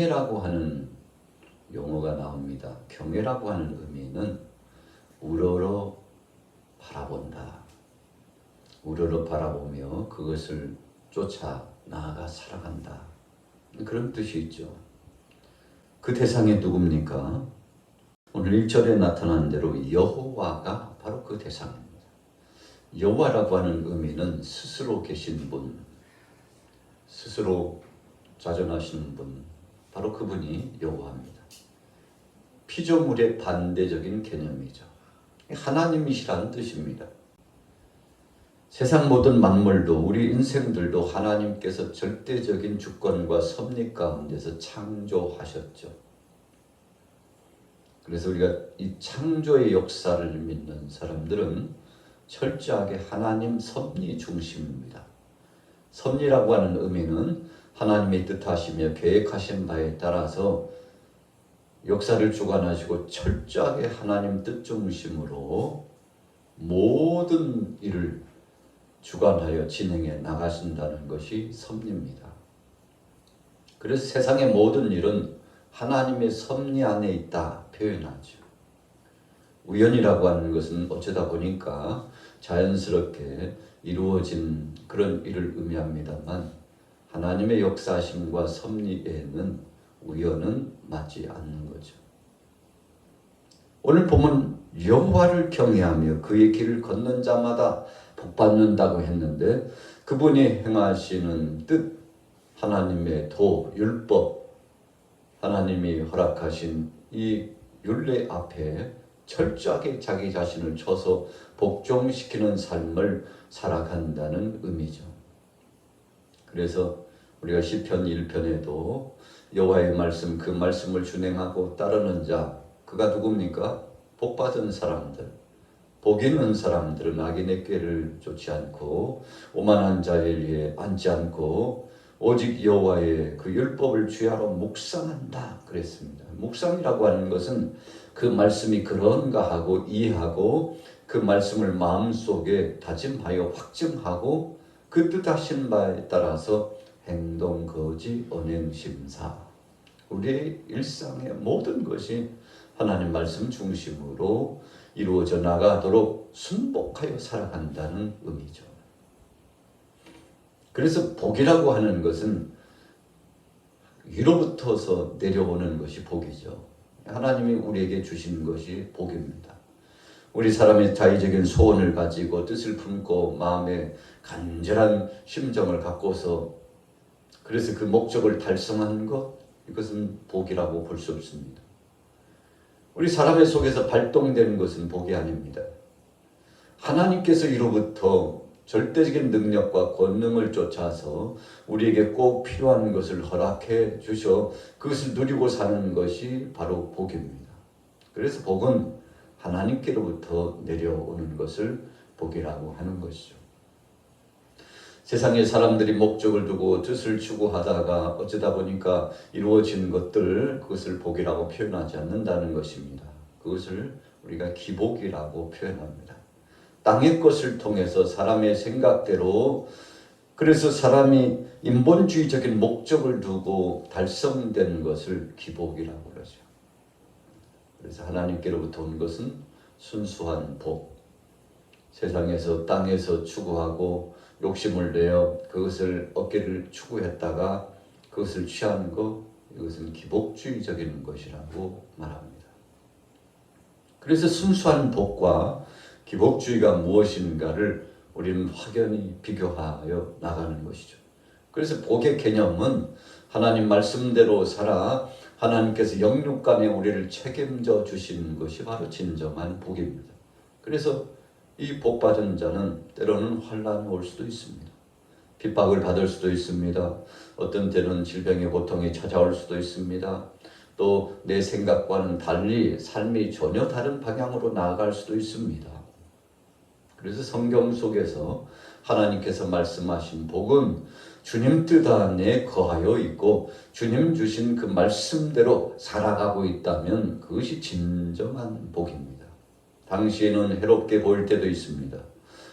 경외라고 하는 용어가 나옵니다. 경외라고 하는 의미는 우러러 바라본다. 우러러 바라보며 그것을 쫓아 나아가 살아간다. 그런 뜻이 있죠. 그 대상이 누굽니까? 오늘 1절에 나타난 대로 여호와가 바로 그 대상입니다. 여호와라고 하는 의미는 스스로 계신 분, 스스로 자존하시는 분, 바로 그분이 여호와입니다. 피조물의 반대적인 개념이죠. 하나님이시라는 뜻입니다. 세상 모든 만물도 우리 인생들도 하나님께서 절대적인 주권과 섭리 가운데서 창조하셨죠. 그래서 우리가 이 창조의 역사를 믿는 사람들은 철저하게 하나님 섭리 중심입니다. 섭리라고 하는 의미는 하나님의 뜻하시며 계획하신 바에 따라서 역사를 주관하시고 철저하게 하나님 뜻 중심으로 모든 일을 주관하여 진행해 나가신다는 것이 섭리입니다. 그래서 세상의 모든 일은 하나님의 섭리 안에 있다 표현하죠. 우연이라고 하는 것은 어쩌다 보니까 자연스럽게 이루어진 그런 일을 의미합니다만 하나님의 역사심과 섭리에는 우연은 맞지 않는 거죠. 오늘 보면 여호와를 경외하며 그의 길을 걷는 자마다 복받는다고 했는데 그분이 행하시는 뜻, 하나님의 도, 율법, 하나님이 허락하신 이 율례 앞에 철저하게 자기 자신을 쳐서 복종시키는 삶을 살아간다는 의미죠. 그래서 우리가 시편 1편에도 여호와의 말씀, 그 말씀을 준행하고 따르는 자, 그가 누굽니까? 복받은 사람들. 복 있는 사람들은 악인의 꾀를 쫓지 않고 오만한 자의 일에 앉지 않고 오직 여호와의 그 율법을 주야로 묵상한다 그랬습니다. 묵상이라고 하는 것은 그 말씀이 그런가 하고 이해하고 그 말씀을 마음속에 다짐하여 확증하고 그 뜻하신 바에 따라서 행동, 거지, 언행, 심사, 우리의 일상의 모든 것이 하나님 말씀 중심으로 이루어져 나가도록 순복하여 살아간다는 의미죠. 그래서 복이라고 하는 것은 위로부터서 내려오는 것이 복이죠. 하나님이 우리에게 주시는 것이 복입니다. 우리 사람이 자의적인 소원을 가지고 뜻을 품고 마음에 간절한 심정을 갖고서 그래서 그 목적을 달성하는 것, 이것은 복이라고 볼 수 없습니다. 우리 사람의 속에서 발동되는 것은 복이 아닙니다. 하나님께서 이로부터 절대적인 능력과 권능을 쫓아서 우리에게 꼭 필요한 것을 허락해 주셔 그것을 누리고 사는 것이 바로 복입니다. 그래서 복은 하나님께로부터 내려오는 것을 복이라고 하는 것이죠. 세상의 사람들이 목적을 두고 뜻을 추구하다가 어쩌다 보니까 이루어진 것들, 그것을 복이라고 표현하지 않는다는 것입니다. 그것을 우리가 기복이라고 표현합니다. 땅의 것을 통해서 사람의 생각대로, 그래서 사람이 인본주의적인 목적을 두고 달성된 것을 기복이라고 그러죠. 그래서 하나님께로부터 온 것은 순수한 복. 세상에서 땅에서 추구하고 욕심을 내어 그것을 얻기를 추구했다가 그것을 취한 것, 이것은 기복주의적인 것이라고 말합니다. 그래서 순수한 복과 기복주의가 무엇인가를 우리는 확연히 비교하여 나가는 것이죠. 그래서 복의 개념은 하나님 말씀대로 살아 하나님께서 영육간에 우리를 책임져 주시는 것이 바로 진정한 복입니다. 그래서 이 복받은 자는 때로는 환난이 올 수도 있습니다. 핍박을 받을 수도 있습니다. 어떤 때는 질병의 고통이 찾아올 수도 있습니다. 또 내 생각과는 달리 삶이 전혀 다른 방향으로 나아갈 수도 있습니다. 그래서 성경 속에서 하나님께서 말씀하신 복은 주님 뜻 안에 거하여 있고 주님 주신 그 말씀대로 살아가고 있다면 그것이 진정한 복입니다. 당시에는 해롭게 보일 때도 있습니다.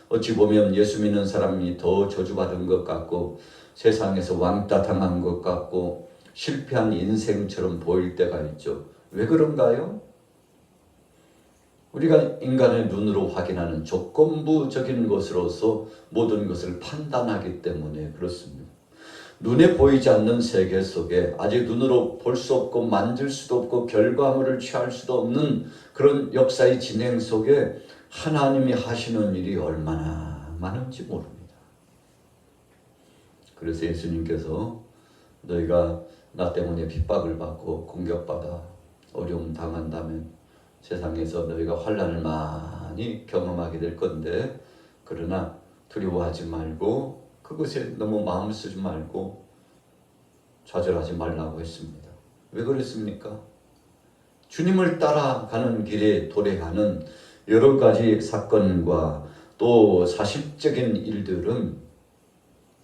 어찌 보면 예수 믿는 사람이 더 저주받은 것 같고 세상에서 왕따 당한 것 같고 실패한 인생처럼 보일 때가 있죠. 왜 그런가요? 우리가 인간의 눈으로 확인하는 조건부적인 것으로서 모든 것을 판단하기 때문에 그렇습니다. 눈에 보이지 않는 세계 속에 아직 눈으로 볼 수 없고 만질 수도 없고 결과물을 취할 수도 없는 그런 역사의 진행 속에 하나님이 하시는 일이 얼마나 많은지 모릅니다. 그래서 예수님께서 너희가 나 때문에 핍박을 받고 공격받아 어려움 당한다면 세상에서 너희가 환난을 많이 경험하게 될 건데 그러나 두려워하지 말고 그것에 너무 마음 쓰지 말고 좌절하지 말라고 했습니다. 왜 그랬습니까? 주님을 따라가는 길에 도래하는 여러 가지 사건과 또 사실적인 일들은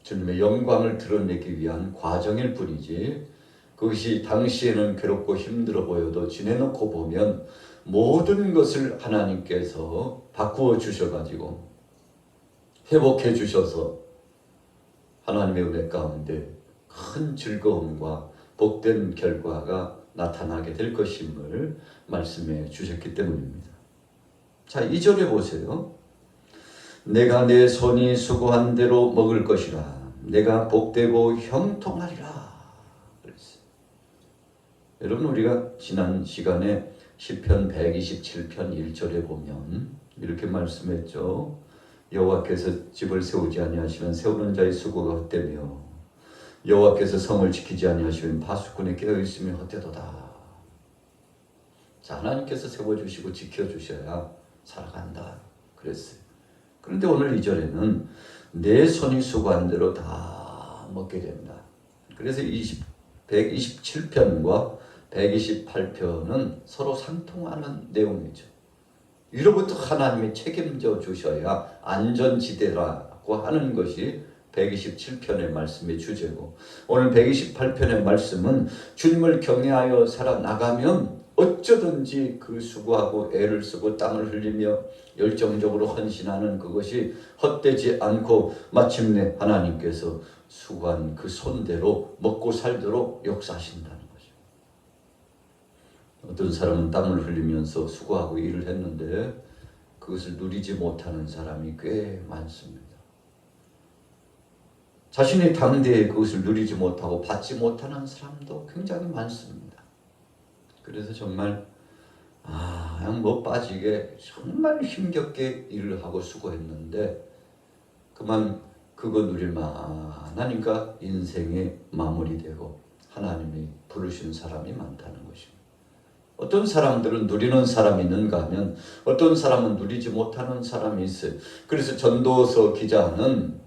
주님의 영광을 드러내기 위한 과정일 뿐이지 그것이 당시에는 괴롭고 힘들어 보여도 지내놓고 보면 모든 것을 하나님께서 바꾸어 주셔가지고 회복해 주셔서 하나님의 은혜 가운데 큰 즐거움과 복된 결과가 나타나게 될 것임을 말씀해 주셨기 때문입니다. 자, 2절에 보세요. 내가 내 손이 수고한 대로 먹을 것이라. 내가 복되고 형통하리라. 그랬어요. 여러분 우리가 지난 시간에 시편 127편 1절에 보면 이렇게 말씀했죠. 여호와께서 집을 세우지 아니하시면 세우는 자의 수고가 헛되며 여호와께서 성을 지키지 아니하시면 파수꾼이 깨어있으며 헛되도다. 자, 하나님께서 세워주시고 지켜주셔야 살아간다 그랬어요. 그런데 오늘 2절에는 내 손이 수고한 대로 다 먹게 된다. 그래서 127편과 128편은 서로 상통하는 내용이죠. 위로부터 하나님이 책임져 주셔야 안전지대라고 하는 것이 127편의 말씀의 주제고 오늘 128편의 말씀은 주님을 경외하여 살아나가면 어쩌든지 그 수고하고 애를 쓰고 땀을 흘리며 열정적으로 헌신하는 그것이 헛되지 않고 마침내 하나님께서 수고한 그 손대로 먹고 살도록 역사하신다는 거죠. 어떤 사람은 땀을 흘리면서 수고하고 일을 했는데 그것을 누리지 못하는 사람이 꽤 많습니다. 자신의 당대에 그것을 누리지 못하고 받지 못하는 사람도 굉장히 많습니다. 그래서 정말 그냥 못 빠지게 정말 힘겹게 일을 하고 수고했는데 그만 그거 누릴만 하니까 인생이 마무리되고 하나님이 부르신 사람이 많다는 것입니다. 어떤 사람들은 누리는 사람이 있는가 하면 어떤 사람은 누리지 못하는 사람이 있어요. 그래서 전도서 기자는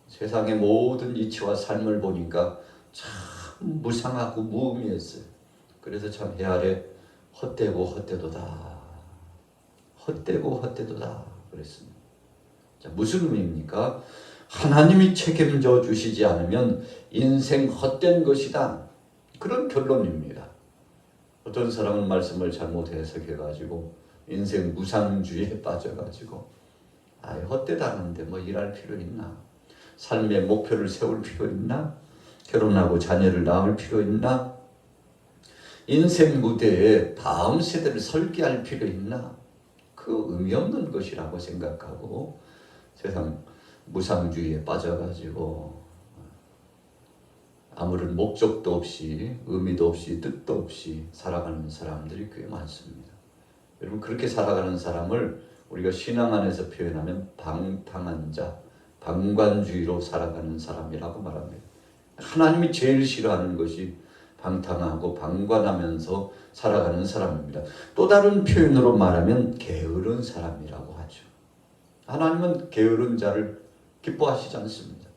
세상의 모든 이치와 삶을 보니까 참 무상하고 무의미했어요. 그래서 참 헤아려 헛되고 헛되도다. 헛되고 헛되도다 그랬습니다. 자, 무슨 의미입니까? 하나님이 책임져 주시지 않으면 인생 헛된 것이다. 그런 결론입니다. 어떤 사람은 말씀을 잘못 해석해가지고 인생 무상주의에 빠져가지고 헛되다는데 뭐 일할 필요 있나? 삶의 목표를 세울 필요 있나? 결혼하고 자녀를 낳을 필요 있나? 인생 무대에 다음 세대를 설계할 필요 있나? 그 의미 없는 것이라고 생각하고 세상 무상주의에 빠져가지고 아무런 목적도 없이 의미도 없이 뜻도 없이 살아가는 사람들이 꽤 많습니다. 여러분 그렇게 살아가는 사람을 우리가 신앙 안에서 표현하면 방탕한 자, 방관주의로 살아가는 사람이라고 말합니다. 하나님이 제일 싫어하는 것이 방탕하고 방관하면서 살아가는 사람입니다. 또 다른 표현으로 말하면 게으른 사람이라고 하죠. 하나님은 게으른 자를 기뻐하시지 않습니다.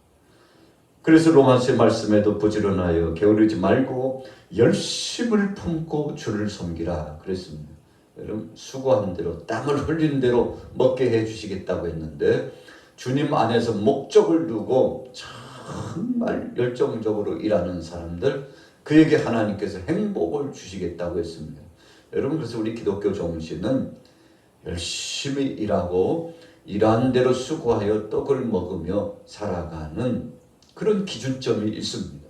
그래서 로마서의 말씀에도 부지런하여 게으르지 말고 열심을 품고 주를 섬기라 그랬습니다. 여러분 수고한 대로 땀을 흘린 대로 먹게 해주시겠다고 했는데 주님 안에서 목적을 두고 정말 열정적으로 일하는 사람들 그에게 하나님께서 행복을 주시겠다고 했습니다. 여러분 그래서 우리 기독교 정신은 열심히 일하고 일한 대로 수고하여 떡을 먹으며 살아가는 그런 기준점이 있습니다.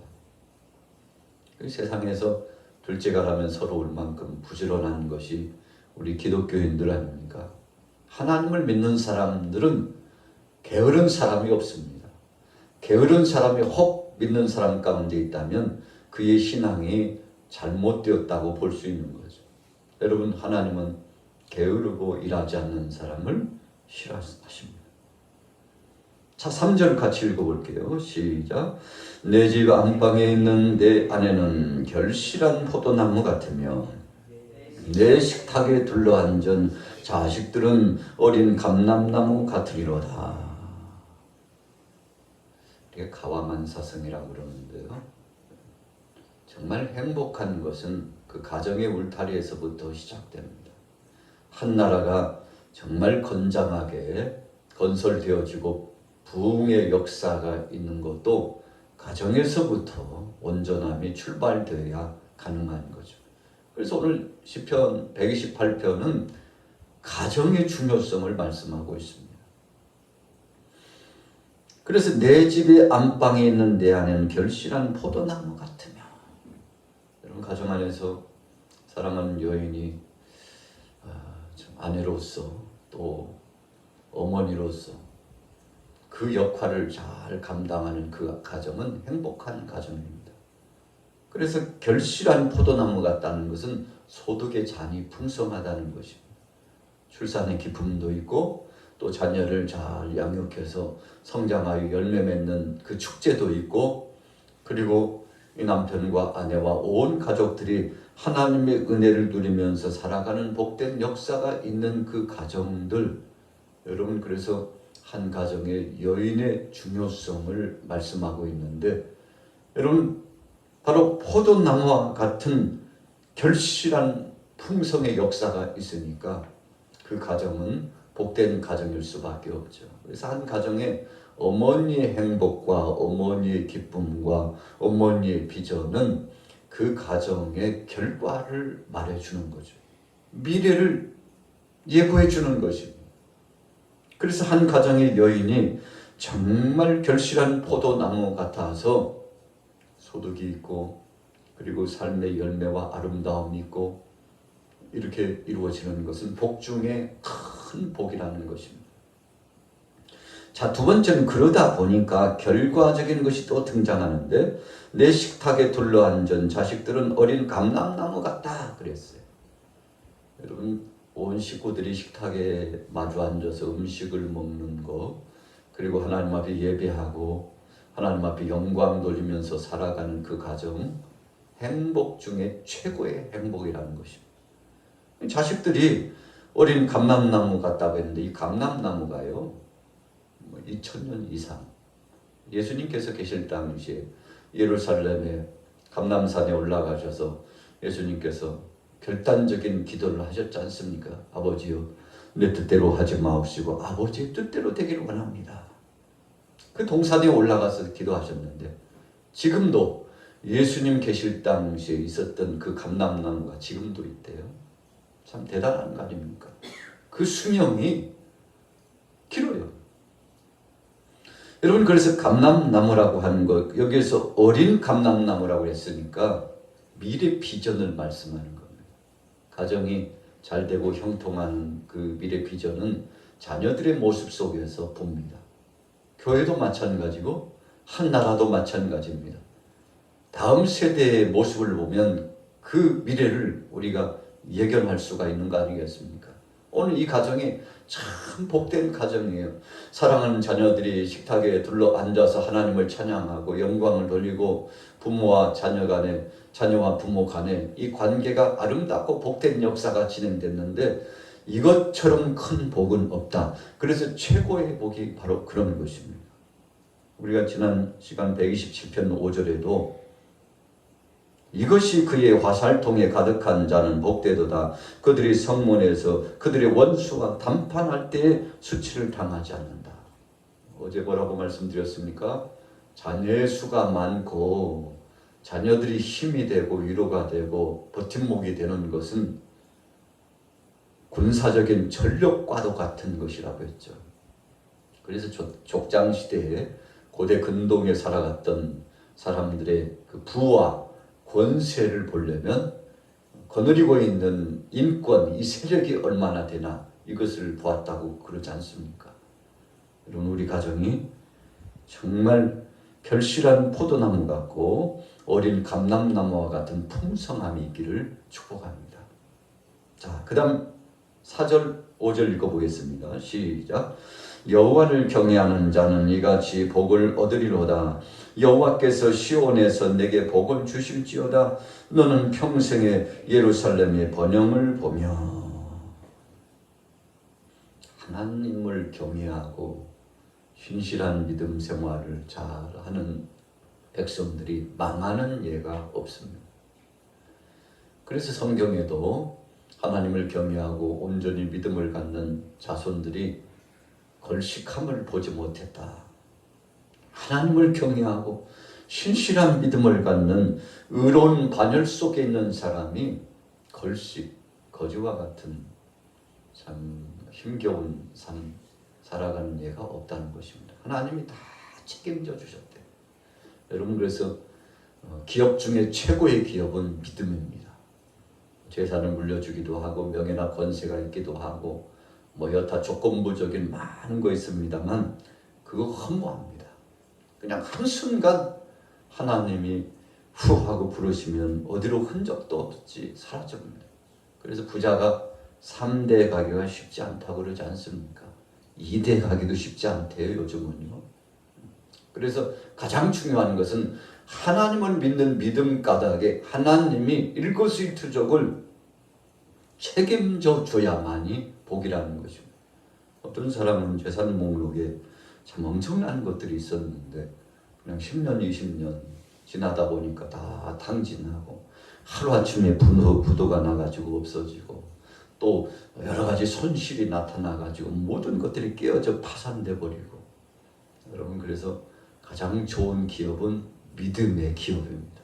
세상에서 둘째가라면 서러울 만큼 부지런한 것이 우리 기독교인들 아닙니까? 하나님을 믿는 사람들은 게으른 사람이 없습니다. 게으른 사람이 혹 믿는 사람 가운데 있다면 그의 신앙이 잘못되었다고 볼 수 있는 거죠. 여러분, 하나님은 게으르고 일하지 않는 사람을 싫어하십니다. 자, 3절 같이 읽어볼게요. 시작. 내 집 안방에 있는 내 아내는 결실한 포도나무 같으며 내 식탁에 둘러앉은 자식들은 어린 감람나무 같으리로다. 이게 가와만사성이라고 그러는데요. 정말 행복한 것은 그 가정의 울타리에서부터 시작됩니다. 한 나라가 정말 건장하게 건설되어지고 부흥의 역사가 있는 것도 가정에서부터 온전함이 출발되어야 가능한 거죠. 그래서 오늘 시편 128편은 가정의 중요성을 말씀하고 있습니다. 그래서 내 집의 안방에 있는 내 아내는 결실한 포도나무 같으며, 여러분, 가정 안에서 사랑하는 여인이 아내로서 또 어머니로서 그 역할을 잘 감당하는 그 가정은 행복한 가정입니다. 그래서 결실한 포도나무 같다는 것은 소득의 잔이 풍성하다는 것입니다. 출산의 기쁨도 있고 또 자녀를 잘 양육해서 성장하여 열매 맺는 그 축제도 있고, 그리고 이 남편과 아내와 온 가족들이 하나님의 은혜를 누리면서 살아가는 복된 역사가 있는 그 가정들, 여러분, 그래서 한 가정의 여인의 중요성을 말씀하고 있는데, 여러분, 바로 포도나무와 같은 결실한 풍성의 역사가 있으니까 그 가정은 복된 가정일 수밖에 없죠. 그래서 한 가정의 어머니의 행복과 어머니의 기쁨과 어머니의 비전은 그 가정의 결과를 말해주는 거죠. 미래를 예고해 주는 것입니다. 그래서 한 가정의 여인이 정말 결실한 포도나무 같아서 소득이 있고, 그리고 삶의 열매와 아름다움이 있고, 이렇게 이루어지는 것은 복 중에 큰 복이라는 것입니다. 자, 두 번째는 그러다 보니까 결과적인 것이 또 등장하는데, 내 식탁에 둘러앉은 자식들은 어린 감람나무 같다 그랬어요. 여러분, 온 식구들이 식탁에 마주 앉아서 음식을 먹는 것, 그리고 하나님 앞에 예배하고 하나님 앞에 영광 돌리면서 살아가는 그 가정, 행복 중에 최고의 행복이라는 것입니다. 자식들이 어린 감람나무 같다고 했는데, 이 감람나무가요 2000년 이상, 예수님께서 계실 당시에 예루살렘에 감람산에 올라가셔서 예수님께서 결단적인 기도를 하셨지 않습니까? 아버지여, 내 뜻대로 하지 마옵시고 아버지의 뜻대로 되기를 원합니다. 그 동산에 올라가서 기도하셨는데, 지금도 예수님 계실 당시에 있었던 그 감람나무가 지금도 있대요. 참 대단한 거 아닙니까? 그 수명이 길어요. 여러분, 그래서 감람나무라고 하는 것, 여기에서 어린 감람나무라고 했으니까 미래 비전을 말씀하는 겁니다. 가정이 잘 되고 형통하는 그 미래 비전은 자녀들의 모습 속에서 봅니다. 교회도 마찬가지고 한 나라도 마찬가지입니다. 다음 세대의 모습을 보면 그 미래를 우리가 예견할 수가 있는 거 아니겠습니까? 오늘 이 가정이 참 복된 가정이에요. 사랑하는 자녀들이 식탁에 둘러 앉아서 하나님을 찬양하고 영광을 돌리고, 부모와 자녀 간에, 자녀와 부모 간에 이 관계가 아름답고 복된 역사가 진행됐는데, 이것처럼 큰 복은 없다. 그래서 최고의 복이 바로 그런 것입니다. 우리가 지난 시간 127편 5절에도 이것이 그의 화살통에 가득한 자는 복되도다. 그들이 성문에서 그들의 원수와 담판할 때에 수치를 당하지 않는다. 어제 뭐라고 말씀드렸습니까? 자녀의 수가 많고 자녀들이 힘이 되고 위로가 되고 버팀목이 되는 것은 군사적인 전력과도 같은 것이라고 했죠. 그래서 족장시대에 고대 근동에 살아갔던 사람들의 그 부와 권세를 보려면 거느리고 있는 인권, 이 세력이 얼마나 되나 이것을 보았다고 그러지 않습니까? 여러분, 우리 가정이 정말 결실한 포도나무 같고 어린 감람나무와 같은 풍성함이 있기를 축복합니다. 자, 그 다음 4절 5절 읽어보겠습니다. 시작. 여호와를 경외하는 자는 이같이 복을 얻으리로다. 여호와께서 시온에서 내게 복을 주실지어다. 너는 평생에 예루살렘의 번영을 보며. 하나님을 경외하고 신실한 믿음 생활을 잘하는 백성들이 망하는 예가 없습니다. 그래서 성경에도 하나님을 경외하고 온전히 믿음을 갖는 자손들이 걸식함을 보지 못했다. 하나님을 경외하고 신실한 믿음을 갖는 의로운 반열 속에 있는 사람이 걸식, 거지와 같은 참 힘겨운 삶 살아가는 예가 없다는 것입니다. 하나님이 다 책임져 주셨대요. 여러분, 그래서 기업 중에 최고의 기업은 믿음입니다. 재산을 물려주기도 하고 명예나 권세가 있기도 하고 뭐 여타 조건부적인 많은 거 있습니다만 그거 허무합니다. 그냥 한순간 하나님이 후 하고 부르시면 어디로 흔적도 없이 사라집니다. 그래서 부자가 3대 가기가 쉽지 않다고 그러지 않습니까? 2대 가기도 쉽지 않대요, 요즘은요. 그래서 가장 중요한 것은 하나님을 믿는 믿음 까닭에 하나님이 일거수일투족을 책임져 줘야만이 복이라는 것입니다. 어떤 사람은 재산 목록에 참 엄청난 것들이 있었는데 그냥 10년, 20년 지나다 보니까 다 탕진하고 하루아침에 부도가 나가지고 없어지고 또 여러 가지 손실이 나타나가지고 모든 것들이 깨어져 파산돼 버리고. 여러분, 그래서 가장 좋은 기업은 믿음의 기업입니다.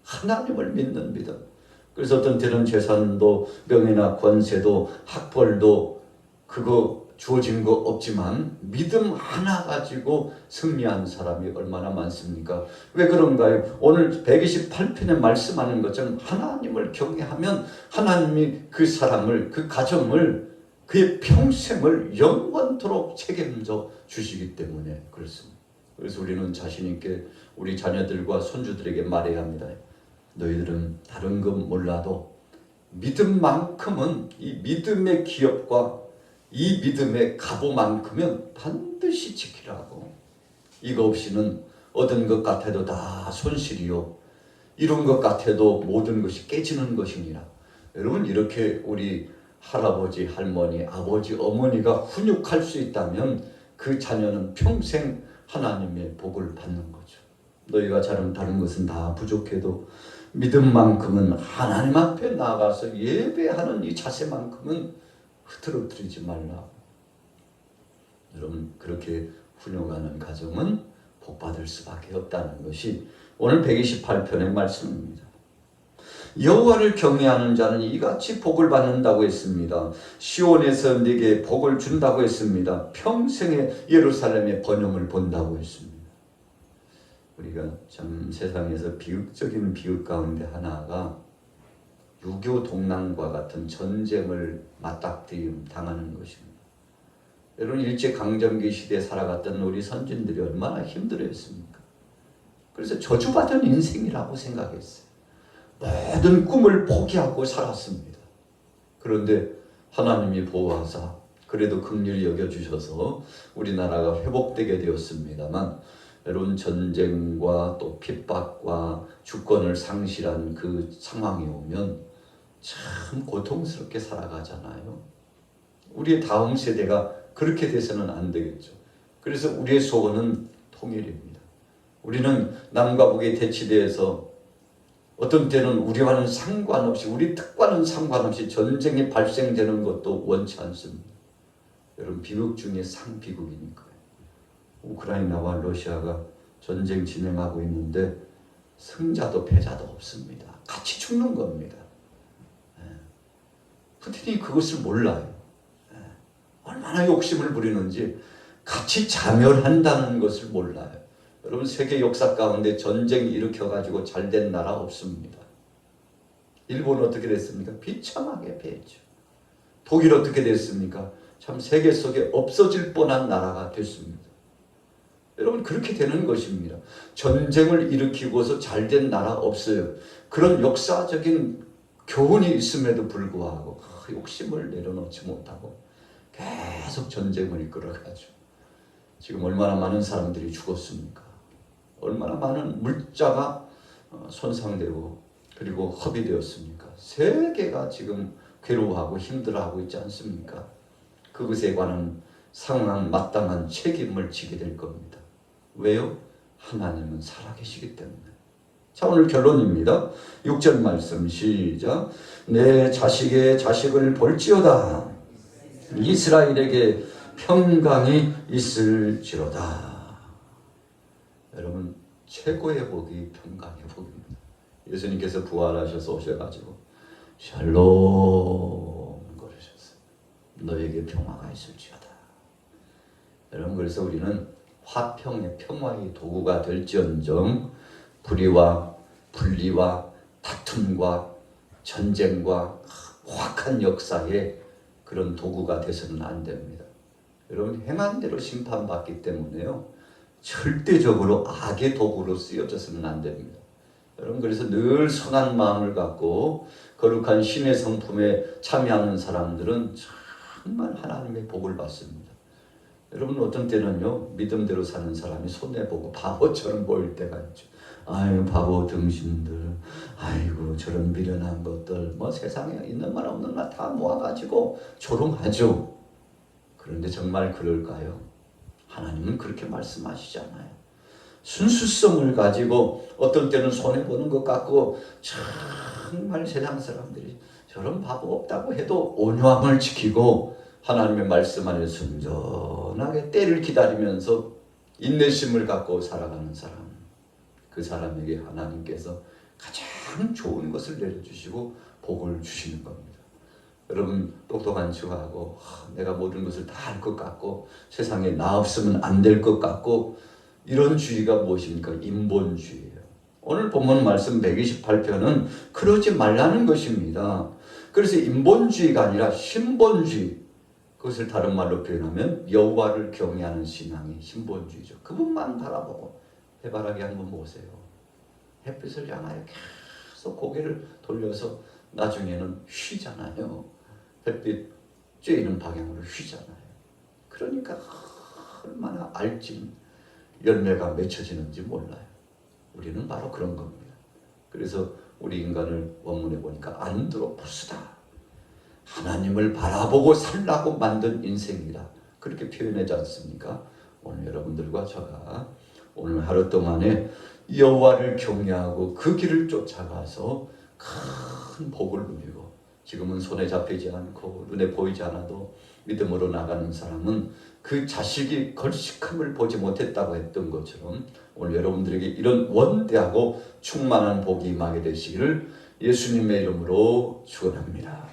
하나님을 믿는 믿음. 그래서 어떤 때는 재산도 명예나 권세도 학벌도 그거 주어진 거 없지만 믿음 하나 가지고 승리한 사람이 얼마나 많습니까? 왜 그런가요? 오늘 128편에 말씀하는 것처럼 하나님을 경외하면 하나님이 그 사람을, 그 가정을, 그의 평생을 영원토록 책임져 주시기 때문에 그렇습니다. 그래서 우리는 자신 있게 우리 자녀들과 손주들에게 말해야 합니다. 너희들은 다른 건 몰라도 믿음만큼은, 이 믿음의 기업과 이 믿음의 갑오만큼은 반드시 지키라고. 이거 없이는 얻은 것 같아도 다 손실이요, 이룬 것 같아도 모든 것이 깨지는 것이니라. 여러분, 이렇게 우리 할아버지, 할머니, 아버지, 어머니가 훈육할 수 있다면 그 자녀는 평생 하나님의 복을 받는 거죠. 너희가 다른 것은 다 부족해도 믿음만큼은 하나님 앞에 나가서 예배하는 이 자세만큼은 흐트러뜨리지 말라. 여러분, 그렇게 훈육하는 가정은 복받을 수밖에 없다는 것이 오늘 128편의 말씀입니다. 여호와를 경외하는 자는 이같이 복을 받는다고 했습니다. 시온에서 네게 복을 준다고 했습니다. 평생에 예루살렘의 번영을 본다고 했습니다. 우리가 참 세상에서 비극적인 비극 가운데 하나가 6.25 동란과 같은 전쟁을 맞닥뜨림 당하는 것입니다. 여러분, 일제강점기 시대에 살아갔던 우리 선진들이 얼마나 힘들었습니까? 그래서 저주받은 인생이라고 생각했어요. 모든 꿈을 포기하고 살았습니다. 그런데 하나님이 보호하사 그래도 긍휼히 여겨주셔서 우리나라가 회복되게 되었습니다만, 여러분, 전쟁과 또 핍박과 주권을 상실한 그 상황이 오면 참 고통스럽게 살아가잖아요. 우리의 다음 세대가 그렇게 돼서는 안 되겠죠. 그래서 우리의 소원은 통일입니다. 우리는 남과 북의 대치대에서 어떤 때는 우리와는 상관없이, 우리 특과는 상관없이 전쟁이 발생되는 것도 원치 않습니다. 여러분, 비극 중에 상비극이니까요. 우크라이나와 러시아가 전쟁 진행하고 있는데 승자도 패자도 없습니다. 같이 죽는 겁니다. 푸틴이 그것을 몰라요. 얼마나 욕심을 부리는지 같이 자멸한다는 것을 몰라요. 여러분, 세계 역사 가운데 전쟁 일으켜가지고 잘된 나라 없습니다. 일본 어떻게 됐습니까? 비참하게 패했죠. 독일 어떻게 됐습니까? 참 세계 속에 없어질 뻔한 나라가 됐습니다. 여러분 그렇게 되는 것입니다. 전쟁을 일으키고서 잘된 나라 없어요. 그런 역사적인 교훈이 있음에도 불구하고 욕심을 내려놓지 못하고 계속 전쟁을 이끌어가죠. 지금 얼마나 많은 사람들이 죽었습니까? 얼마나 많은 물자가 손상되고 그리고 허비되었습니까? 세계가 지금 괴로워하고 힘들어하고 있지 않습니까? 그것에 관한 상황 마땅한 책임을 지게 될 겁니다. 왜요? 하나님은 살아계시기 때문에. 자, 오늘 결론입니다. 6절 말씀 시작. 내 자식의 자식을 볼지어다. 이스라엘에게 평강이 있을지로다. 여러분 최고의 복이 평강의 복입니다. 예수님께서 부활하셔서 오셔가지고 샬롬 그러셨어요. 너에게 평화가 있을지어다. 여러분 그래서 우리는 화평의 평화의 도구가 될지언정 불의와 분리와 다툼과 전쟁과 확한 역사의 그런 도구가 돼서는 안 됩니다. 여러분 행한 대로 심판받기 때문에요. 절대적으로 악의 도구로 쓰여져서는 안 됩니다. 여러분 그래서 늘 선한 마음을 갖고 거룩한 신의 성품에 참여하는 사람들은 정말 하나님의 복을 받습니다. 여러분 어떤 때는요 믿음대로 사는 사람이 손해보고 바보처럼 보일 때가 있죠. 아유 바보 등신들, 아이고 저런 미련한 것들, 뭐 세상에 있는 말 없는 말 다 모아가지고 조롱하죠. 그런데 정말 그럴까요? 하나님은 그렇게 말씀하시잖아요. 순수성을 가지고 어떤 때는 손해보는 것 같고 정말 세상 사람들이 저런 바보 없다고 해도 온유함을 지키고 하나님의 말씀 안에 순전하게 때를 기다리면서 인내심을 갖고 살아가는 사람, 그 사람에게 하나님께서 가장 좋은 것을 내려주시고 복을 주시는 겁니다. 여러분 똑똑한 척하고 내가 모든 것을 다 알 것 같고 세상에 나 없으면 안 될 것 같고 이런 주의가 무엇입니까? 인본주의예요. 오늘 본문 말씀 128편은 그러지 말라는 것입니다. 그래서 인본주의가 아니라 신본주의, 그것을 다른 말로 표현하면 여호와를 경외하는 신앙이 신본주의죠. 그분만 바라보고 해바라기 한번 보세요. 햇빛을 향하여 계속 고개를 돌려서 나중에는 휘잖아요. 햇빛 쬐이는 방향으로 휘잖아요. 그러니까 얼마나 알진 열매가 맺혀지는지 몰라요. 우리는 바로 그런 겁니다. 그래서 우리 인간을 원문에 보니까 안드로포스다. 하나님을 바라보고 살라고 만든 인생이다. 그렇게 표현하지 않습니까? 오늘 여러분들과 저가 오늘 하루 동안에 여호와를 경외하고 그 길을 쫓아가서 큰 복을 누리고 지금은 손에 잡히지 않고 눈에 보이지 않아도 믿음으로 나가는 사람은 그 자식이 걸식함을 보지 못했다고 했던 것처럼 오늘 여러분들에게 이런 원대하고 충만한 복이 임하게 되시기를 예수님의 이름으로 축원합니다.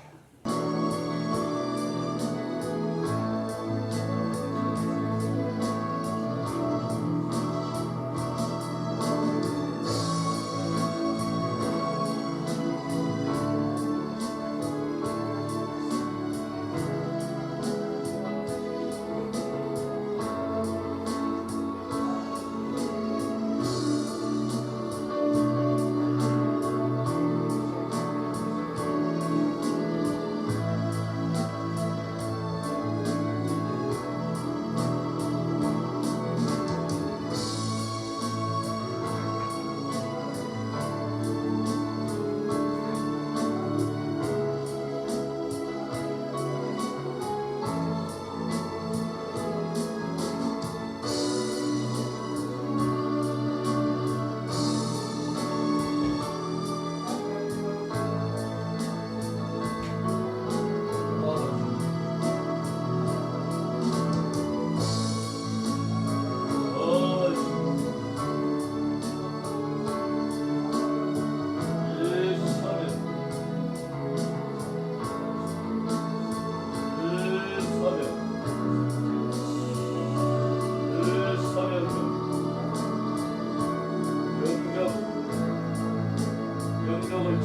영역을